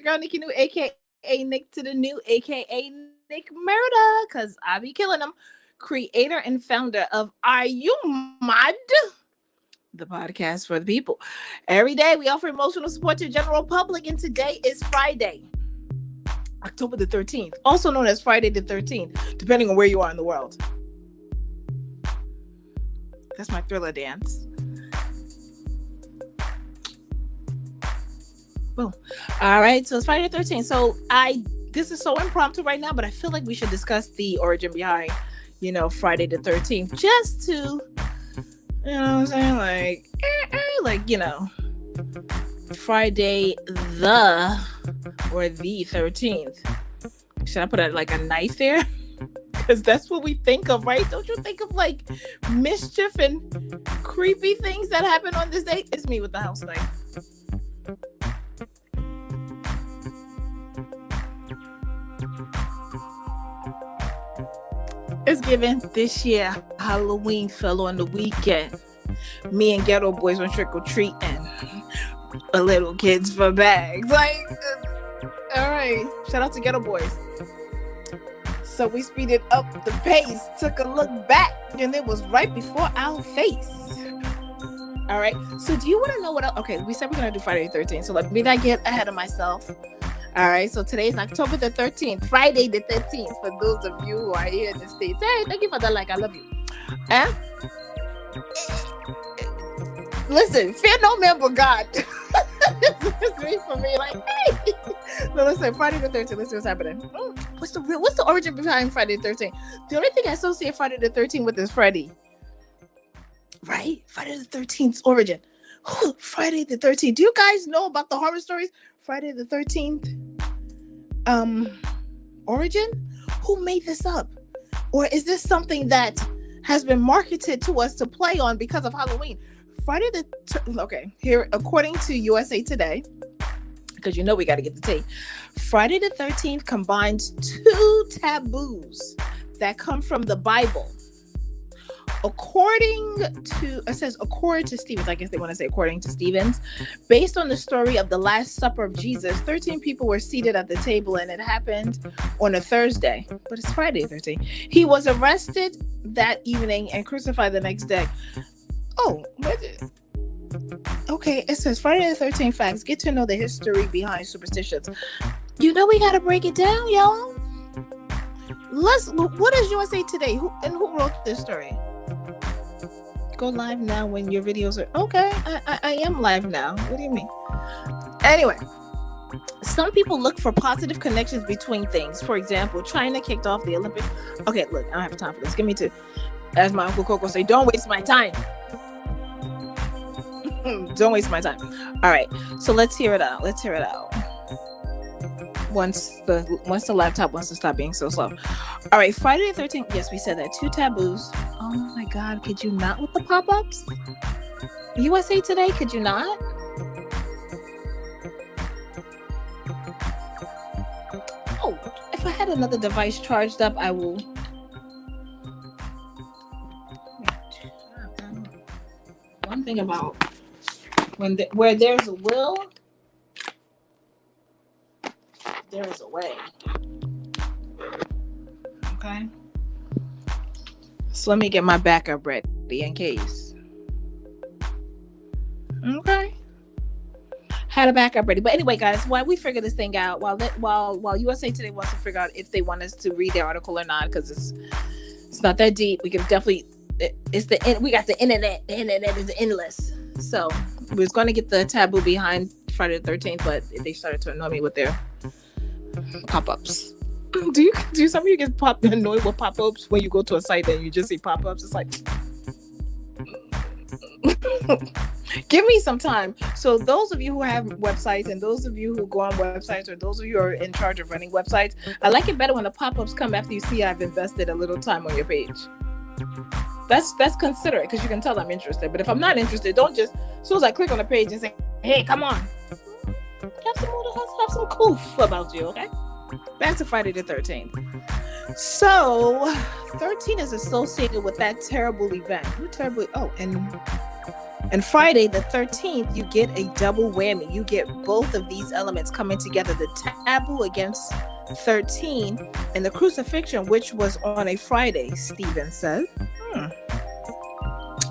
girl, Nikki New, aka Nick to the New, aka Nick Murda, because I be killing them. Creator and founder of Are You Mad? The podcast for the people. Every day we offer emotional support to the general public, and today is Friday, October the 13th, also known as Friday the 13th, depending on where you are in the world. That's my Thriller dance. Boom. All right, so it's Friday the 13th. So this is so impromptu right now, but I feel like we should discuss the origin behind, Friday the 13th, just to, you know what I'm saying? Friday the 13th. Should I put a knife there? Because that's what we think of, right? Don't you think of mischief and creepy things that happen on this day? It's me with the house knife. It's given this year. Halloween fell on the weekend. Me and Ghetto Boys went trick-or-treating. A little kids for bags. All right. Shout out to Ghetto Boys. So we speeded up the pace, took a look back, and it was right before our face. All right. So do you want to know what else? Okay, we said we're going to do Friday the 13th. So let me not get ahead of myself. All right, so today's October the 13th, Friday the 13th, for those of you who are here in the States. Hey, thank you for that I love you. Listen, fear no man but God. It's me for me, hey. No, listen, Friday the 13th, let's see what's happening. What's the origin behind Friday the 13th? The only thing I associate Friday the 13th with is Freddy. Right? Friday the 13th's origin. Friday the 13th. Do you guys know about the horror stories? Friday the 13th origin? Who made this up? Or is this something that has been marketed to us to play on because of Halloween? Here, according to USA Today, because we got to get the tape. Friday the 13th combines two taboos that come from the Bible. According to Stevens, I guess they want to say according to Stevens, based on the story of the Last Supper of Jesus, 13 people were seated at the table, and it happened on a Thursday, but it's Friday the 13th. He was arrested that evening and crucified the next day. Oh, okay, it says Friday the 13th facts. Get to know the history behind superstitions. We got to break it down, y'all. What is USA Today? Who wrote this story? Go live now when your videos are okay. I am live now. What do you mean? Anyway, some people look for positive connections between things. For example, China kicked off the Olympics. Okay, look, I don't have time for this. Give me two. As my Uncle Coco say, don't waste my time. Don't waste my time. All right, so let's hear it out. Once the laptop wants to stop being so slow. All right, Friday the 13th. Yes, we said that. Two taboos. Oh my God, could you not with the pop-ups? USA Today, could you not? Oh, if I had another device charged up, I will. One thing about where there's a will, there is a way. Okay. So let me get my backup ready in case. Okay. Had a backup ready. But anyway, guys, while we figure this thing out, while USA Today wants to figure out if they want us to read the article or not, because it's not that deep. We can definitely we got the internet. The internet is endless. So we're going to get the taboo behind Friday the 13th, but they started to annoy me with their pop-ups. Do some of you get annoyed with pop-ups when you go to a site and you just see pop-ups? It's like, give me some time. So those of you who have websites and those of you who go on websites or those of you who are in charge of running websites, I like it better when the pop-ups come after you see I've invested a little time on your page. That's considerate because you can tell I'm interested. But if I'm not interested, don't just, as soon as I click on the page and say, hey, come on. Have some coof about you, okay? Back to Friday the 13th. So, 13 is associated with that terrible event. And And Friday the 13th, you get a double whammy. You get both of these elements coming together. The taboo against 13 and the crucifixion, which was on a Friday, Stephen said.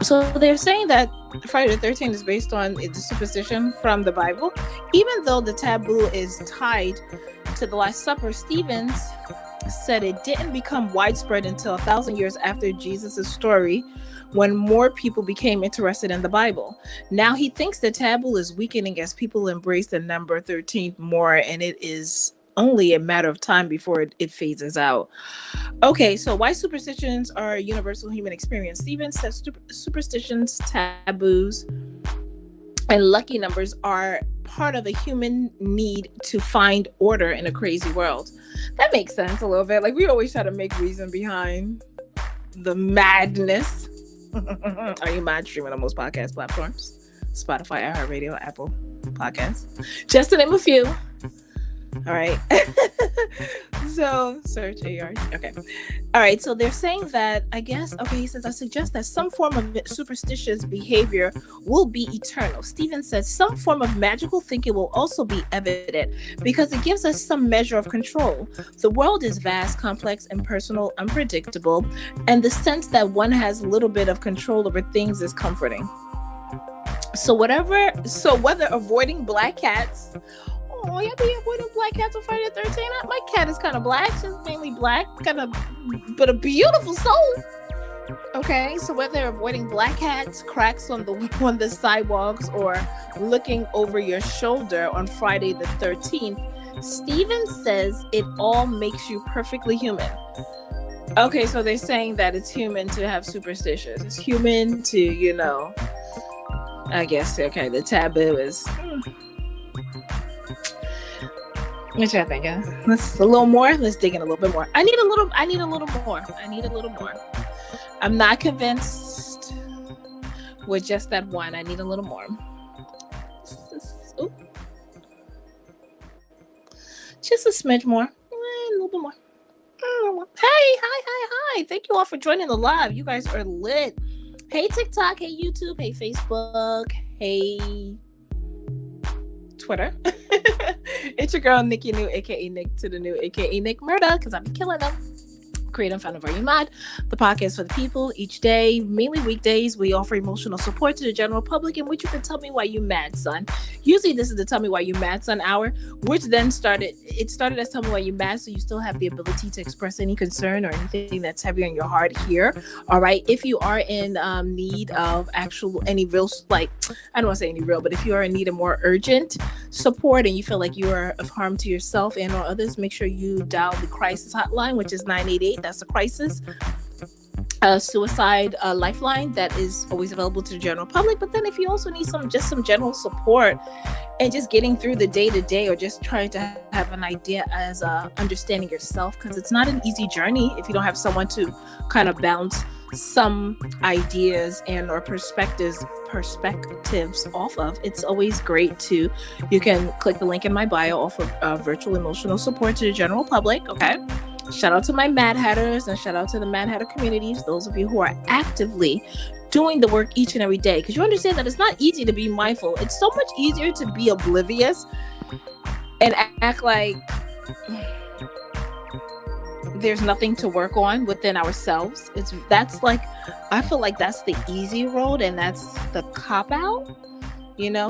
So they're saying that Friday the 13th is based on the superstition from the Bible. Even though the taboo is tied to the Last Supper, Stevens said it didn't become widespread until 1,000 years after Jesus' story, when more people became interested in the Bible. Now he thinks the taboo is weakening as people embrace the number 13 more, and it is only a matter of time before it phases out. Okay, so why superstitions are a universal human experience? Stevens says superstitions, taboos, and lucky numbers are part of a human need to find order in a crazy world. That makes sense a little bit. Like, we always try to make reason behind the madness. Are you mad? Streaming on most podcast platforms? Spotify, iHeartRadio, Apple Podcasts. Just to name a few. All right. So search AR. Okay. All right. So they're saying that, I guess, okay, he says, I suggest that some form of superstitious behavior will be eternal. Stephen says some form of magical thinking will also be evident because it gives us some measure of control. The world is vast, complex, impersonal, unpredictable, and the sense that one has a little bit of control over things is comforting. So whether avoiding black cats, oh, y'all be avoiding black cats on Friday the 13th. My cat is kind of black. She's mainly black, but a beautiful soul. Okay, so whether avoiding black cats, cracks on the sidewalks, or looking over your shoulder on Friday the 13th, Stephen says it all makes you perfectly human. Okay, so they're saying that it's human to have superstitions. It's human to, I guess, okay, the taboo is... What y'all thinking? Let's a little more. Let's dig in a little bit more. I need a little more. I'm not convinced with just that one. I need a little more. Just a smidge more. A little bit more. Hey, hi. Thank you all for joining the live. You guys are lit. Hey, TikTok. Hey, YouTube. Hey, Facebook. Hey, Twitter. It's your girl Nikki New, aka Nick to the New, aka Nick Murda, because I've been killing them. Create and founder of Are You Mad? The podcast for the people. Each day, mainly weekdays, we offer emotional support to the general public in which you can tell me why you mad, son. Usually this is the Tell Me Why You Mad, Son hour, which then started as Tell Me Why You Mad, so you still have the ability to express any concern or anything that's heavy on your heart here. All right. If you are in need of any real, like, I don't want to say any real, but if you are in need of more urgent support and you feel like you are of harm to yourself and or others, make sure you dial the crisis hotline, which is 988. That's the crisis suicide lifeline that is always available to the general public. But then if you also need some general support and just getting through the day-to-day, or just trying to have an idea as understanding yourself, because it's not an easy journey if you don't have someone to kind of bounce some ideas and or perspectives off of. It's always great you can click the link in my bio, offer virtual emotional support to the general public. Okay. Shout out to my Mad Hatters and shout out to the Mad Hatter communities, those of you who are actively doing the work each and every day. Because you understand that it's not easy to be mindful. It's so much easier to be oblivious and act like there's nothing to work on within ourselves. I feel like that's the easy road and that's the cop out,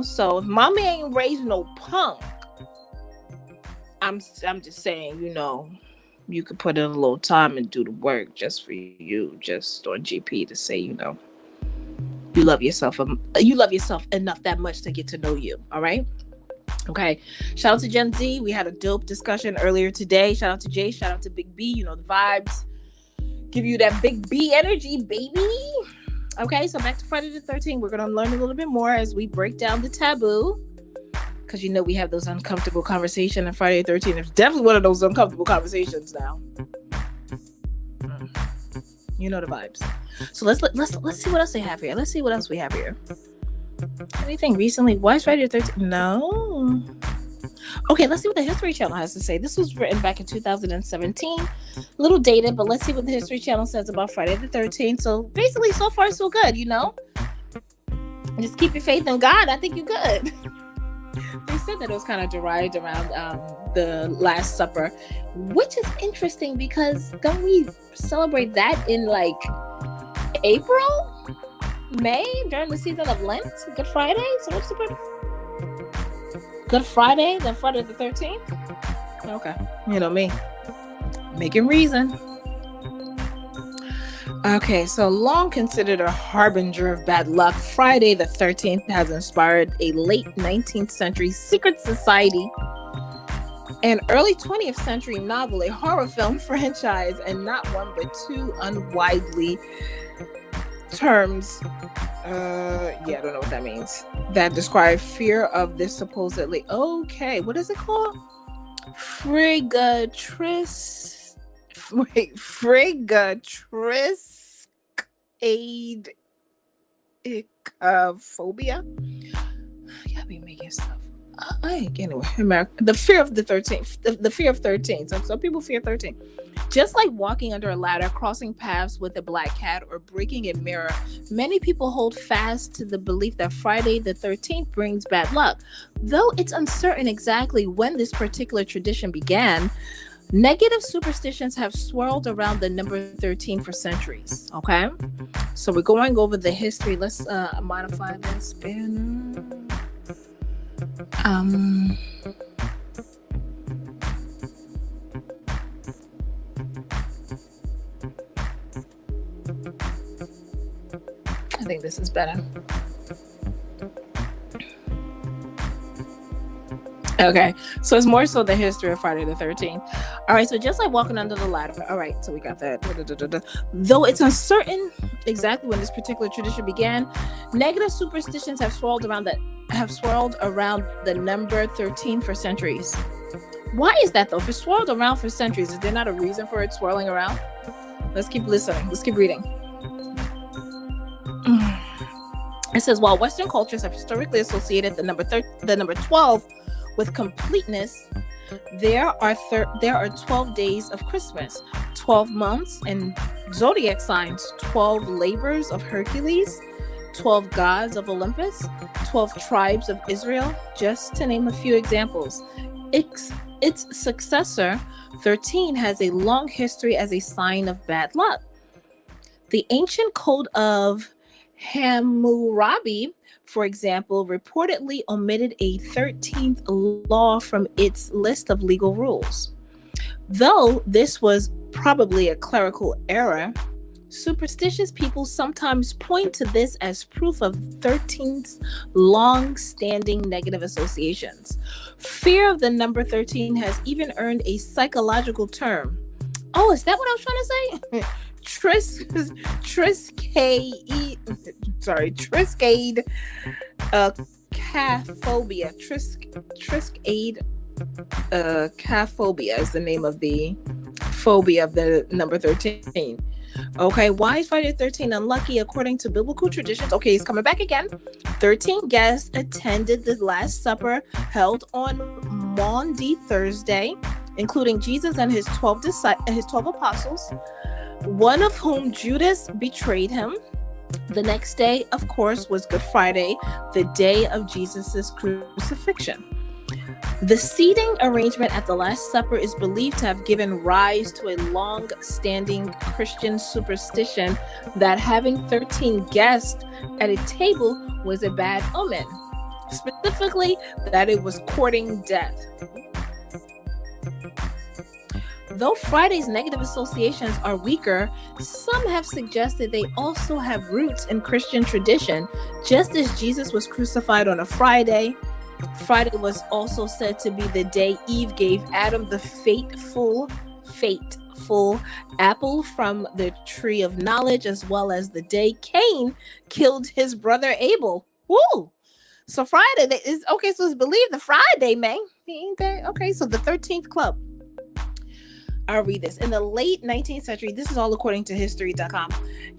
So if mommy ain't raised no punk, I'm just saying, you could put in a little time and do the work just for you, just on GP to say, you love yourself. You love yourself enough that much to get to know you. All right. Okay. Shout out to Gen Z. We had a dope discussion earlier today. Shout out to Jay. Shout out to Big B. The vibes. Give you that Big B energy, baby. Okay. So back to Friday the 13th. We're going to learn a little bit more as we break down the taboo. Because we have those uncomfortable conversations on Friday the 13th. It's definitely one of those uncomfortable conversations now. You know the vibes. So let's see what else they have here. Let's see what else we have here. Anything recently? Why is Friday the 13th? No. Okay, let's see what the History Channel has to say. This was written back in 2017. A little dated, but let's see what the History Channel says about Friday the 13th. So basically, so far, so good, Just keep your faith in God. I think you're good. They said that it was kind of derived around the Last Supper, which is interesting because don't we celebrate that in like April, May, during the season of Lent, Good Friday? So what's the Good Friday, then Friday the 13th? Okay, you know me, making reason. Okay, so long considered a harbinger of bad luck, Friday the 13th has inspired a late 19th century secret society, an early 20th century novel, a horror film franchise, and not one but two unwidely terms, I don't know what that means, that describe fear of this supposedly, what is it called? Frigatrice phobia. Yeah, be making stuff. Anyway, America, the fear of the 13th, the fear of 13. Some people fear 13. Just like walking under a ladder, crossing paths with a black cat, or breaking a mirror, many people hold fast to the belief that Friday the 13th brings bad luck. Though it's uncertain exactly when this particular tradition began, negative superstitions have swirled around the number 13 for centuries. Okay, so we're going over the history. Let's modify this banner. I think this is better. Okay, so it's more so the history of Friday the 13th. All right, so just like walking under the ladder. All right, so we got that. Though it's uncertain exactly when this particular tradition began, negative superstitions have swirled around the number 13 for centuries. Why is that though? If it's swirled around for centuries, is there not a reason for it swirling around? Let's keep listening. Let's keep reading. It says, while Western cultures have historically associated the number 12 with completeness, there are 12 days of Christmas, 12 months and zodiac signs, 12 labors of Hercules, 12 gods of Olympus, 12 tribes of Israel, just to name a few examples. Its successor, 13, has a long history as a sign of bad luck. The ancient code of Hammurabi, for example, reportedly omitted a 13th law from its list of legal rules. Though this was probably a clerical error, superstitious people sometimes point to this as proof of 13's long-standing negative associations. Fear of the number 13 has even earned a psychological term. Oh, is that what I was trying to say? Triskade caphobia. Triskade caphobia is the name of the phobia of the number 13. Okay, why is Friday the 13th unlucky according to biblical traditions? Okay, he's coming back again. 13 guests attended the Last Supper held on Maundy Thursday, including Jesus and his 12 apostles, one of whom, Judas, betrayed him. The next day, of course, was Good Friday, the day of Jesus' crucifixion. The seating arrangement at the Last Supper is believed to have given rise to a long-standing Christian superstition that having 13 guests at a table was a bad omen, specifically that it was courting death. Though Friday's negative associations are weaker, some have suggested they also have roots in Christian tradition. Just as Jesus was crucified on a Friday, Friday was also said to be the day Eve gave Adam the fateful apple from the tree of knowledge, as well as the day Cain killed his brother Abel. Woo! So Friday is okay. So it's believed the Friday, man. Okay, so the 13th club. I'll read this. In the late 19th century, this is all according to history.com.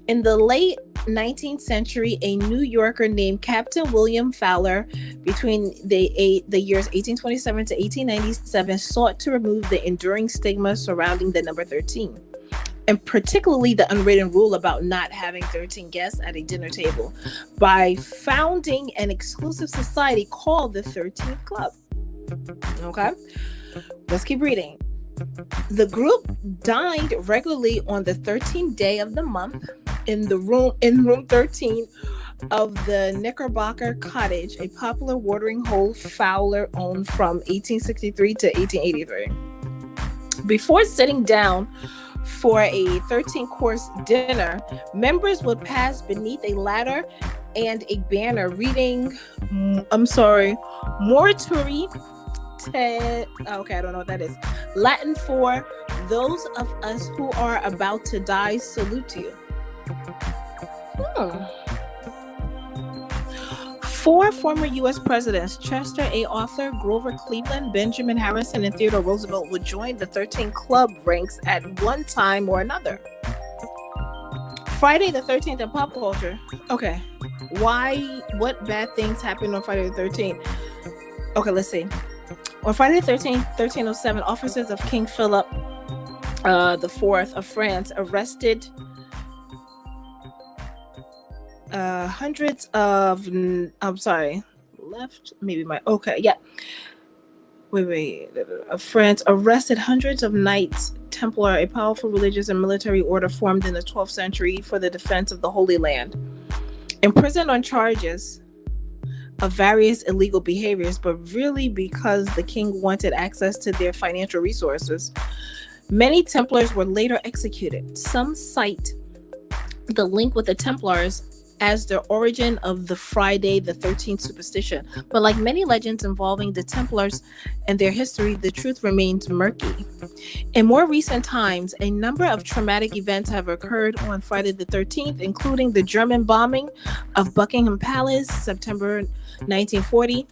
In the late 19th century, a New Yorker named Captain William Fowler, between the years 1827 to 1897, sought to remove the enduring stigma surrounding the number 13. and particularly the unwritten rule about not having 13 guests at a dinner table, by founding an exclusive society called the 13th Club. Okay, let's keep reading. The group dined regularly on the 13th day of the month in room 13 of the Knickerbocker Cottage, a popular watering hole Fowler owned from 1863 to 1883. Before sitting down for a 13-course dinner, members would pass beneath a ladder and a banner reading, Morituri Te... Okay, I don't know what that is. Latin for those of us who are about to die salute you. Four former U.S. presidents, Chester A. Arthur, Grover Cleveland, Benjamin Harrison, and Theodore Roosevelt, would join the 13th Club ranks at one time or another. Friday the 13th in pop culture. Okay. What bad things happened on Friday the 13th? Okay, let's see. On Friday the 13th, 1307, officers of King Philip IV of France arrested hundreds of, France arrested hundreds of Knights Templar, a powerful religious and military order formed in the 12th century for the defense of the Holy Land. Imprisoned on charges of various illegal behaviors, but really because the king wanted access to their financial resources, many Templars were later executed. Some cite the link with the Templars as the origin of the Friday the 13th superstition. But like many legends involving the Templars and their history, the truth remains murky. In more recent times, a number of traumatic events have occurred on Friday the 13th, including the German bombing of Buckingham Palace, September 1940,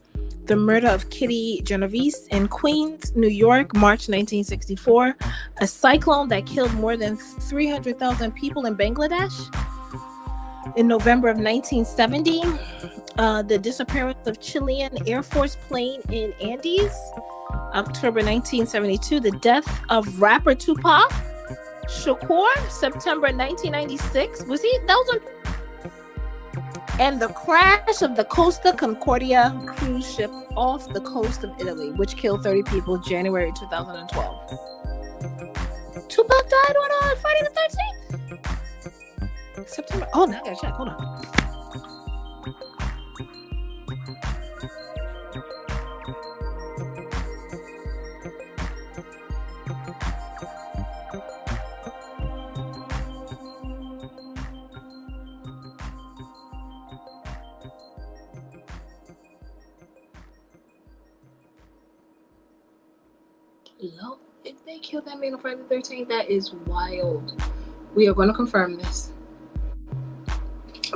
the murder of Kitty Genovese in Queens, New York, March 1964, a cyclone that killed more than 300,000 people in Bangladesh in November of 1970, the disappearance of Chilean Air Force plane in Andes, October 1972, the death of rapper Tupac Shakur, September 1996. That was on. And the crash of the Costa Concordia cruise ship off the coast of Italy, which killed 30 people, January 2012. Tupac died on Friday the 13th. September. Oh, now I gotta check. Hold on. Low. If they killed that man on Friday the 13th, that is wild. We are going to confirm this.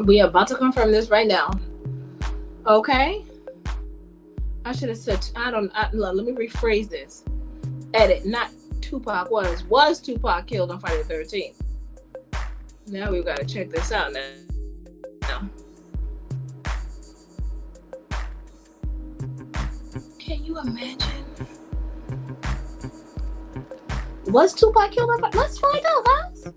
We are about to confirm this right now. Okay? I should have said, let me rephrase this. Edit, not Tupac was Tupac killed on Friday the 13th? Now we've got to check this out now. Can you imagine? Was Tupac killed on Friday? Let's find out, guys.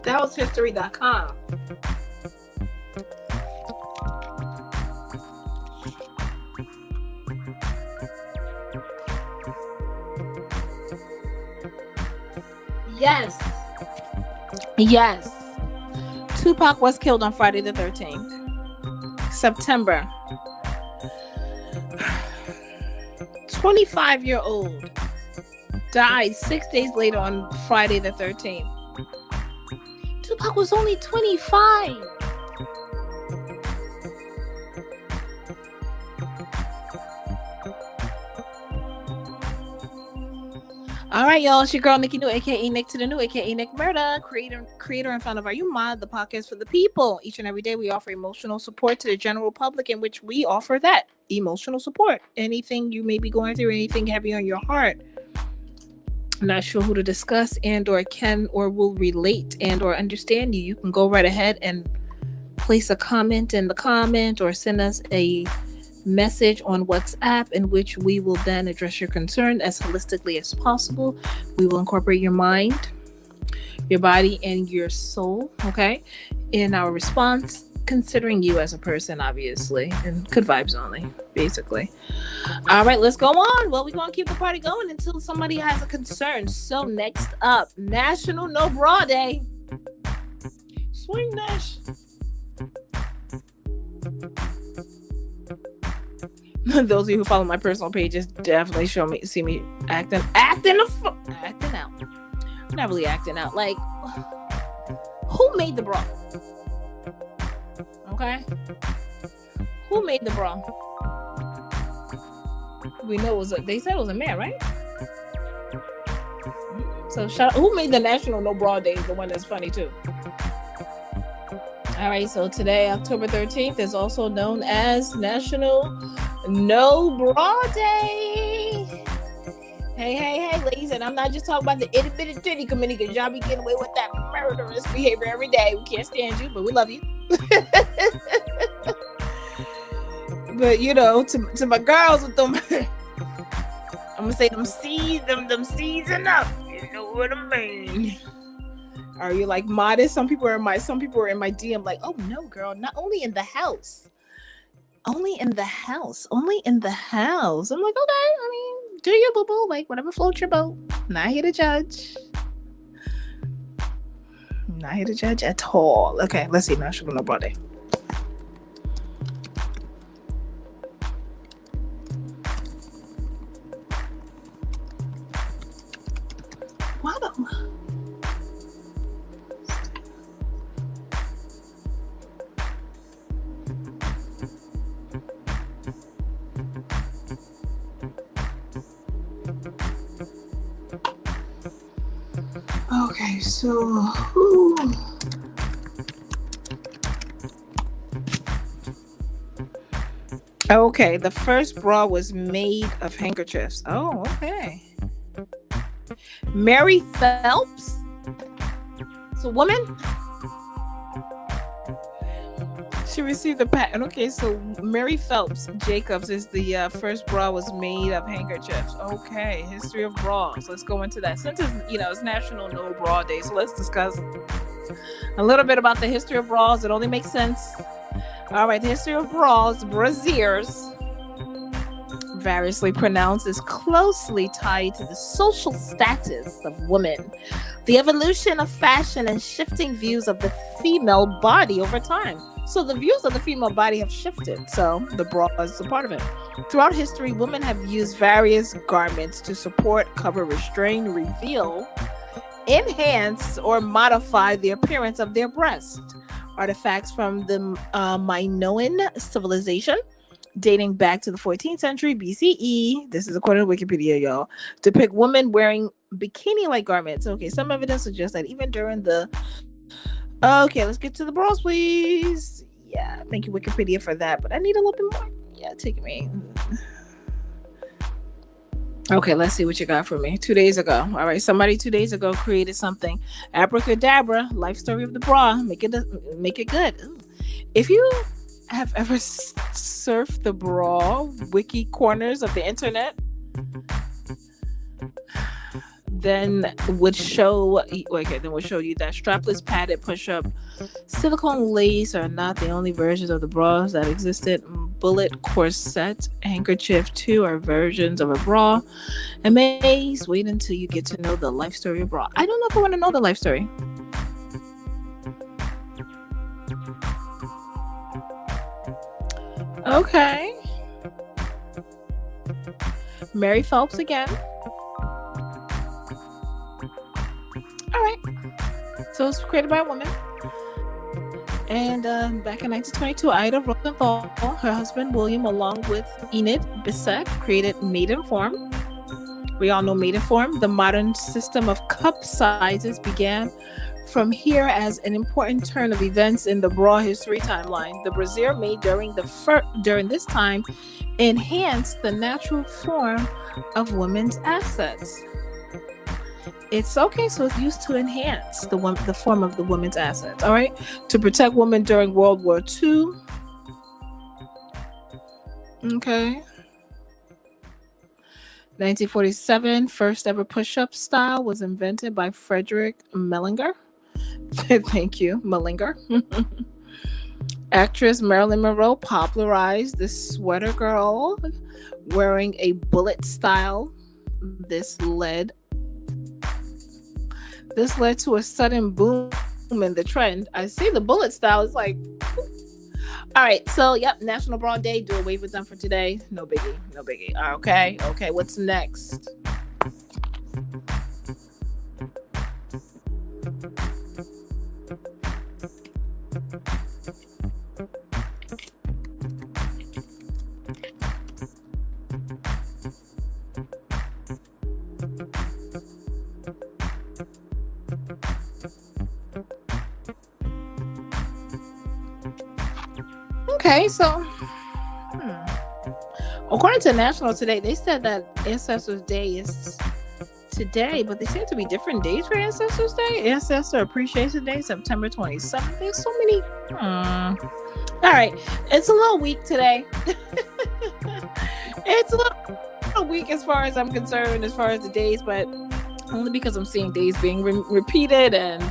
That was history.com. Yes. Tupac was killed on Friday the 13th. September. 25-year-old died 6 days later on Friday the 13th. Tupac was only 25. All right, y'all. It's your girl Nikki New, aka Nick to the New, aka Nick Murda, creator and founder of Are You Mod, the podcast for the people. Each and every day, we offer emotional support to the general public, in which we offer that emotional support. Anything you may be going through, anything heavy on your heart, not sure who to discuss, and or can or will relate and or understand you, you can go right ahead and place a comment in the comment or send us a message on WhatsApp, in which we will then address your concern as holistically as possible. We will incorporate your mind, your body, and your soul, okay, in our response, considering you as a person, obviously, and good vibes only, basically. All right, let's go on. Well, we're going to keep the party going until somebody has a concern. So next up, National No Bra Day. Swing Nash. Those of you who follow my personal pages definitely see me acting out. Not really acting out. Like, who made the bra? Okay, who made the bra? We know they said it was a man, right? So who made the National No Bra Day? The one that's funny too. All right, so today, October 13th, is also known as National No Bra Day. Hey, ladies, and I'm not just talking about the itty bitty titty community, because y'all be getting away with that murderous behavior every day. We can't stand you, but we love you. But you know, to my girls with them, I'm gonna say them season up. You know what I mean? Are you like modest? Some people are in my DM like, oh no, girl, not only in the house. Only in the house. I'm like, okay, I mean, do your boo-boo, like whatever floats your boat. Not here to judge. Not here to judge at all. Okay, let's see. National No Bra Day. What? Okay, so okay, the first bra was made of handkerchiefs. Oh, okay. Mary Phelps. It's a woman. She received a patent. Okay, so Mary Phelps Jacobs is the first bra was made of handkerchiefs. Okay, history of bras. Let's go into that. Since it's National No Bra Day, so let's discuss a little bit about the history of bras. It only makes sense. All right, the history of bras, brasiers, variously pronounced, is closely tied to the social status of women, the evolution of fashion, and shifting views of the female body over time. So the views of the female body have shifted. So the bra is a part of it. Throughout history, women have used various garments to support, cover, restrain, reveal, enhance, or modify the appearance of their breast. Artifacts from the Minoan civilization, dating back to the 14th century BCE, this is according to Wikipedia, y'all, depict women wearing bikini-like garments. Okay, some evidence suggests that even during the... Okay, let's get to the bras, please. Yeah, thank you, Wikipedia, for that, but I need a little bit more. Yeah, take me. Okay, let's see what you got for me. 2 days ago. All right, somebody 2 days ago created something. Abracadabra, life story of the bra. Make it good. Ooh. If you have ever surfed the bra wiki corners of the internet, then would show you that strapless, padded, push-up, silicone lace are not the only versions of the bras that existed. Bullet, corset, handkerchief too are versions of a bra. Amaze, wait until you get to know the life story of bra. I don't know if I want to know the life story. Okay. Mary Phelps again. All right. So it's created by a woman. And back in 1922, Ida Rosenthal, her husband William, along with Enid Bissek, created Maidenform, We all know maiden form. The modern system of cup sizes began from here as an important turn of events in the broad history timeline. The brazier made during this time enhanced the natural form of women's assets. It's okay, so it's used to enhance the form of the women's assets. All right, to protect women during World War II. Okay. 1947, first ever push-up style was invented by Frederick Mellinger. Thank you, Mellinger. Actress Marilyn Monroe popularized the sweater girl wearing a bullet style. This led to a sudden boom in the trend. I see the bullet style is like, all right. So, yep, National Bra Day. Do away with them for today. No biggie. Okay. What's next? Okay, so according to National Today, they said that Ancestors Day is today, but they seem to be different days for Ancestors Day. Ancestor Appreciation Day, September 27th. There's so many. All right, it's a little weak today. It's a little weak as far as I'm concerned, as far as the days, but only because I'm seeing days being repeated and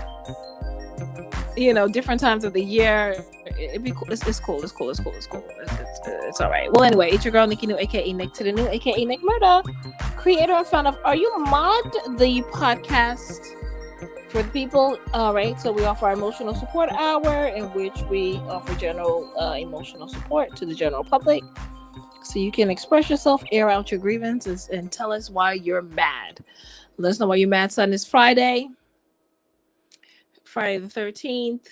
different times of the year. It'd be cool. It's cool. It's all right. Well, anyway, it's your girl Nikki New, aka Nick to the New, aka Nick Murda, creator and founder of Are You Mod, the podcast for the people. All right. So we offer our emotional support hour, in which we offer general emotional support to the general public, so you can express yourself, air out your grievances, and tell us why you're mad. Let us know why you're mad. Son, it's Friday the 13th.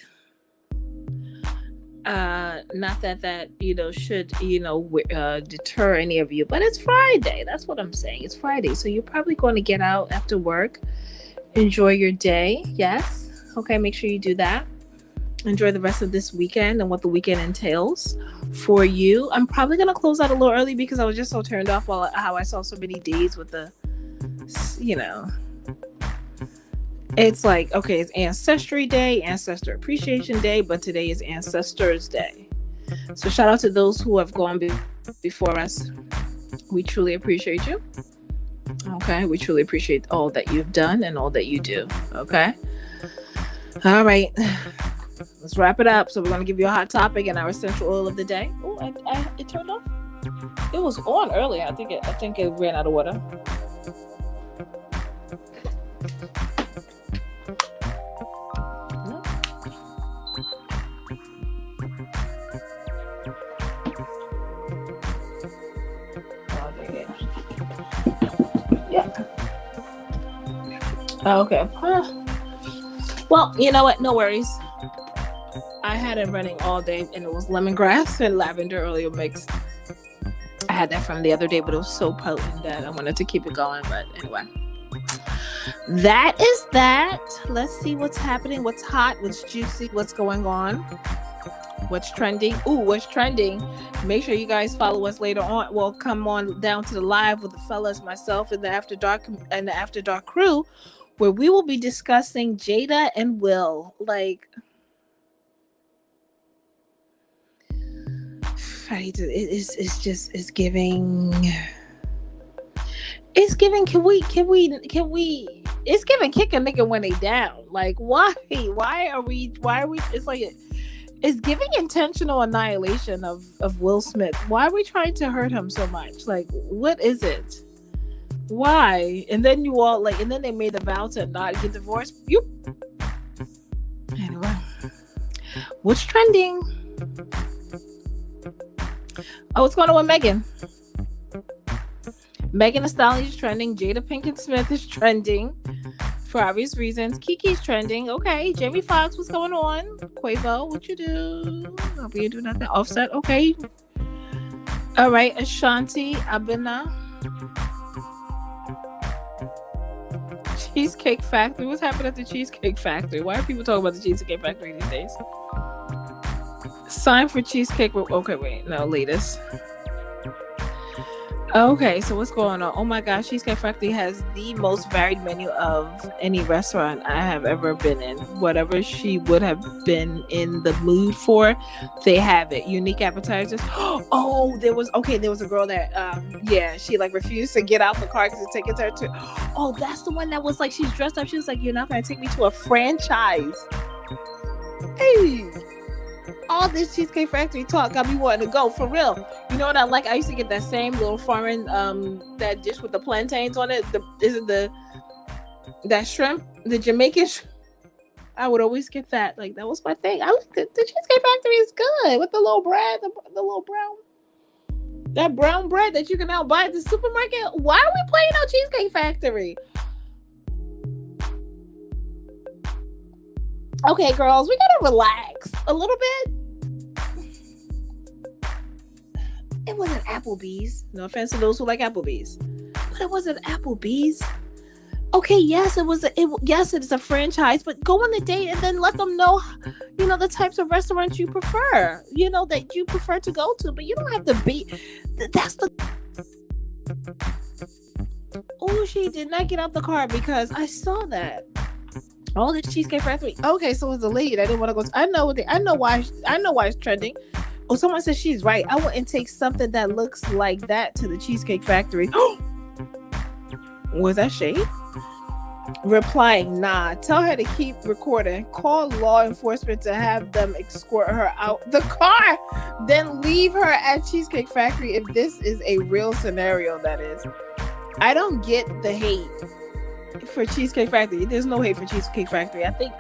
Not that should deter any of you, but it's Friday. That's what I'm saying. It's Friday, so you're probably going to get out after work, enjoy your day. Yes, okay. Make sure you do that. Enjoy the rest of this weekend and what the weekend entails for you. I'm probably going to close out a little early because I was just so turned off how I saw so many days with the it's like, okay, it's Ancestry Day, Ancestor Appreciation Day, but today is Ancestors Day. So shout out to those who have gone before us. We truly appreciate you. Okay, we truly appreciate all that you've done and all that you do. Okay. All right. Let's wrap it up. So we're going to give you a hot topic and our essential oil of the day. Oh, it turned off. It was on earlier. I think it ran out of water. Okay. Well, you know what? No worries. I had it running all day, and it was lemongrass and lavender oil mixed. I had that from the other day, but it was so potent that I wanted to keep it going. But anyway, that is that. Let's see what's happening, what's hot, what's juicy, what's going on, what's trending. What's trending? Make sure you guys follow us later on. Well, come on down to the live with the fellas, myself, and the After Dark crew, where we will be discussing Jada and Will. Like, it's giving. It's giving. Can we? It's giving kick a nigga when they down. Like, why? Why are we? It's like it's giving intentional annihilation of Will Smith. Why are we trying to hurt him so much? Like, what is it? Why? And then you all and then they made a vow to not get divorced. Anyway, what's trending? Oh, what's going on with Megan? Megan Thee Stallion is trending. Jada Pinkett Smith is trending for obvious reasons. Kiki's trending. Okay. Jamie Foxx, what's going on? Quavo, what you do? Hope you do nothing. Offset, okay. All right. Ashanti Abena. Cheesecake Factory. What's happening at the Cheesecake Factory? Why are people talking about the Cheesecake Factory these days? Sign for Cheesecake. Okay, wait. No, latest. Okay, so what's going on? Oh my gosh, Cheesecake Factory has the most varied menu of any restaurant I have ever been in. Whatever she would have been in the mood for, they have it. Unique appetizers. Oh, there was a girl that she like refused to get out the car because it takes her to. Oh, that's the one that was like, she's dressed up. She was like, "You're not gonna take me to a franchise." Hey. All this Cheesecake Factory talk got me wanting to go, for real. You know what I like? I used to get that same little foreign that dish with the plantains on it. That shrimp, the Jamaican shrimp? I would always get that. Like, that was my thing. I like the Cheesecake Factory is good with the little bread, the little brown bread that you can now buy at the supermarket. Why are we playing on Cheesecake Factory? Okay, girls, we gotta relax a little bit. It wasn't Applebee's. No offense to those who like Applebee's, but it wasn't Applebee's. Okay, yes, it is a franchise, but go on the date and then let them know, the types of restaurants you prefer, that you prefer to go to, but you don't have to be. That's the. Oh, she did not get out the car because I saw that. Oh, the Cheesecake Factory. Okay, so it's a lady that didn't want to go. I know why it's trending. Oh, someone says she's right. I wouldn't take something that looks like that to the Cheesecake Factory. Was that shade? Replying, nah. Tell her to keep recording. Call law enforcement to have them escort her out the car. Then leave her at Cheesecake Factory if this is a real scenario, that is. I don't get the hate for Cheesecake Factory. There's no hate for Cheesecake Factory. I think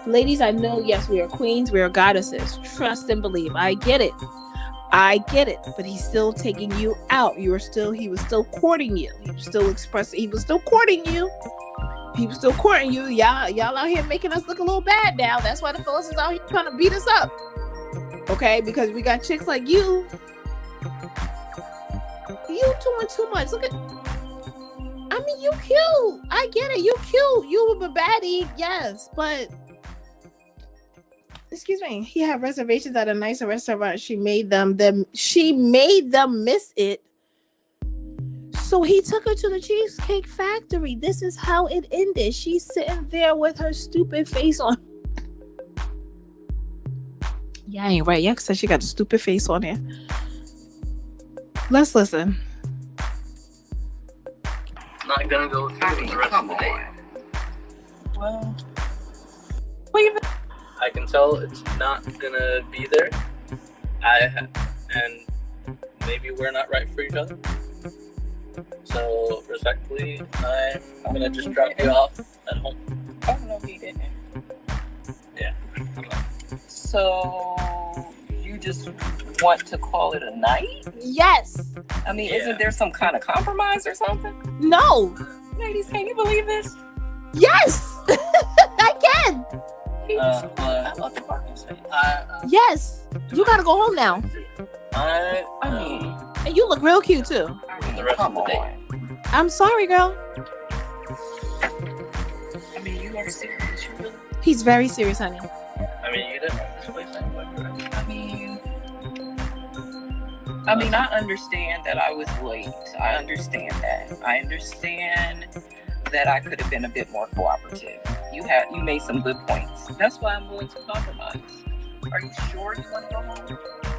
ladies, I know, yes, we are queens, we are goddesses. Trust and believe. I get it, but he's still taking you out. He was still courting you. He was still courting you. Y'all out here making us look a little bad now. That's why the fellas is out here trying to beat us up. Okay, because we got chicks like you. You doing too much. Look at. I mean, you cute. I get it. You cute. You a baddie, yes, but excuse me. He had reservations at a nicer restaurant. She made them miss it. So he took her to the Cheesecake Factory. This is how it ended. She's sitting there with her stupid face on. Yeah, ain't right. Yeah, said she got a stupid face on here. Let's listen. Not gonna go through the rest of the day. Well, I can tell it's not gonna be there. And maybe we're not right for each other. So respectfully, I'm gonna just drop you off at home. Oh no, he didn't. Yeah. So you just want to call it a night? yes. I mean, Yeah. Isn't there some kind of compromise or something? No. Ladies, can you believe this? Yes. I can. I love the parking space. Yes. You gotta go home now. I mean, And you look real cute too. The rest come of the day. on. I'm sorry, girl. I mean, you are serious. You really. He's very serious, honey. I mean, you didn't like this place anyway, correct? I mean, I understand that I was late. I understand that. I understand that I could have been a bit more cooperative. You made some good points. That's why I'm willing to compromise. Are you sure you want to go home?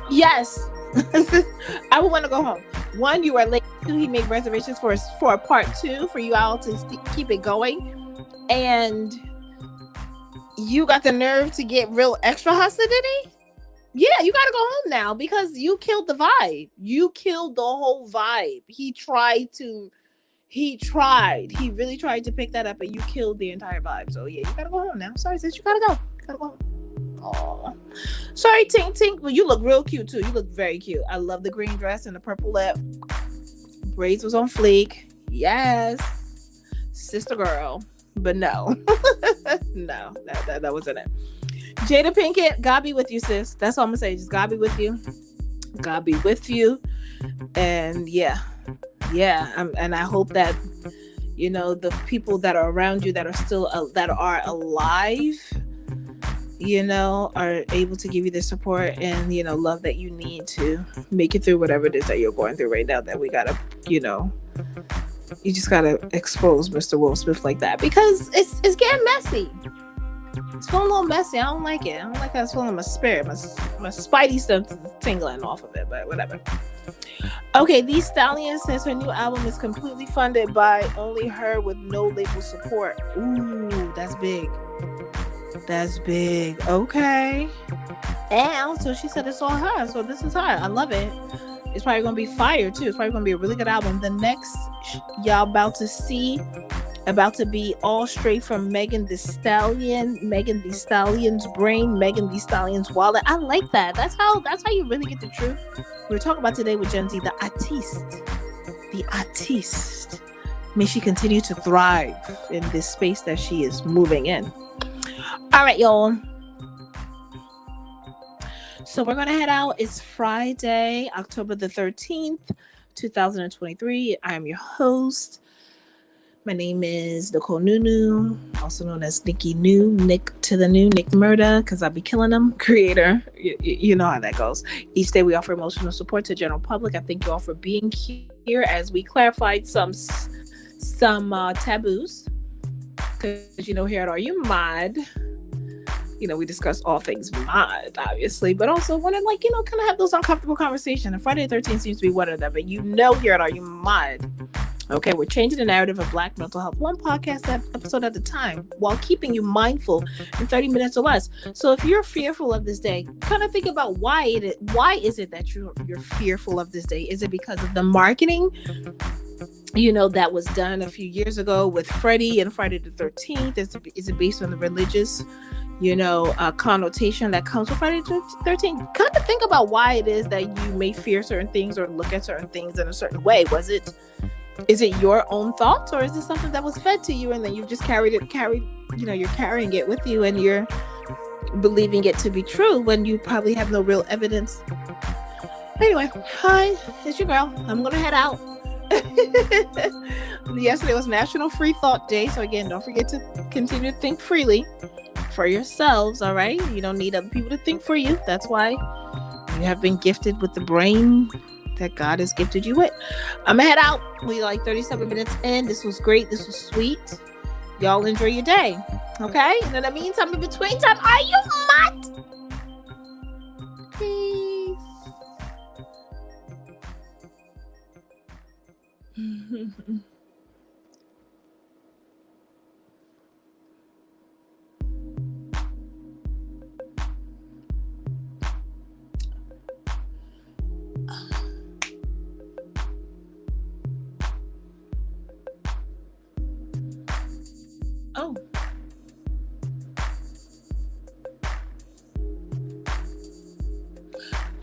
Yes. I would want to go home. One, you are late. Two, he made reservations for a part 2 for you all to keep it going. And you got the nerve to get real extra hostility? Yeah, you gotta go home now because you killed the vibe. You killed the whole vibe. He really tried to pick that up, and you killed the entire vibe. So yeah, you gotta go home now. Sorry, sis, you gotta go. Go home. Oh, sorry, Tink Tink. Well, you look real cute too. You look very cute. I love the green dress and the purple lip. Braids was on fleek. Yes, sister girl. But no, no, that wasn't it. Jada Pinkett, God be with you, sis. That's all I'm gonna say. Just God be with you. God be with you. And yeah. And I hope that the people that are around you that are still that are alive, are able to give you the support and love that you need to make it through whatever it is that you're going through right now. That we gotta, you just gotta expose Mr. Will Smith like that, because it's getting messy. It's feeling a little messy. I don't like it. I don't like how it's feeling in my spirit. My spidey stuff is tingling off of it, but whatever. Okay, Thee Stallion says her new album is completely funded by only her with no label support. Ooh, that's big. That's big. Okay. And so she said it's all her. So this is her. I love it. It's probably going to be fire too. It's probably going to be a really good album. The next y'all about to be all straight from Megan Thee Stallion, Megan Thee Stallion's brain, Megan Thee Stallion's wallet. I like that. That's how you really get the truth. We're talking about today with Gen Z, the artiste. May she continue to thrive in this space that she is moving in. All right, y'all. So we're going to head out. It's Friday, October the 13th, 2023. I am your host. My name is Nicole Nunu, also known as Nikki New, Nick to the New, Nick Murda, because I'll be killing them, creator. You know how that goes. Each day we offer emotional support to the general public. I thank you all for being here as we clarified some taboos. Because, here at Are You Mod, we discuss all things mod, obviously, but also want to, kind of have those uncomfortable conversations. And Friday the 13th seems to be one of them. And here at Are You Mod, okay, we're changing the narrative of Black mental health one podcast episode at a time while keeping you mindful in 30 minutes or less. So if you're fearful of this day, kind of think about why is it that you're fearful of this day? Is it because of the marketing, that was done a few years ago with Freddy and Friday the 13th? Is it based on the religious, connotation that comes with Friday the 13th? Kind of think about why it is that you may fear certain things or look at certain things in a certain way. Is it your own thoughts, or is it something that was fed to you and then you've just you're carrying it with you and you're believing it to be true when you probably have no real evidence? Anyway, hi, it's your girl. I'm gonna head out. Yesterday was National Free Thought Day, so again, don't forget to continue to think freely for yourselves. All right, you don't need other people to think for you. That's why you have been gifted with the brain that God has gifted you with. I'm gonna head out. We 37 minutes in. This was great. This was sweet. Y'all enjoy your day. Okay? And in the meantime, in between time, are you mutt? Peace. Oh.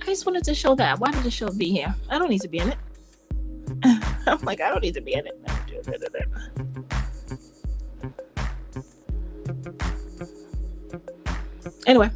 I just wanted to show that. Why did the show be here? I don't need to be in it. I'm like, I don't need to be in it. Anyway.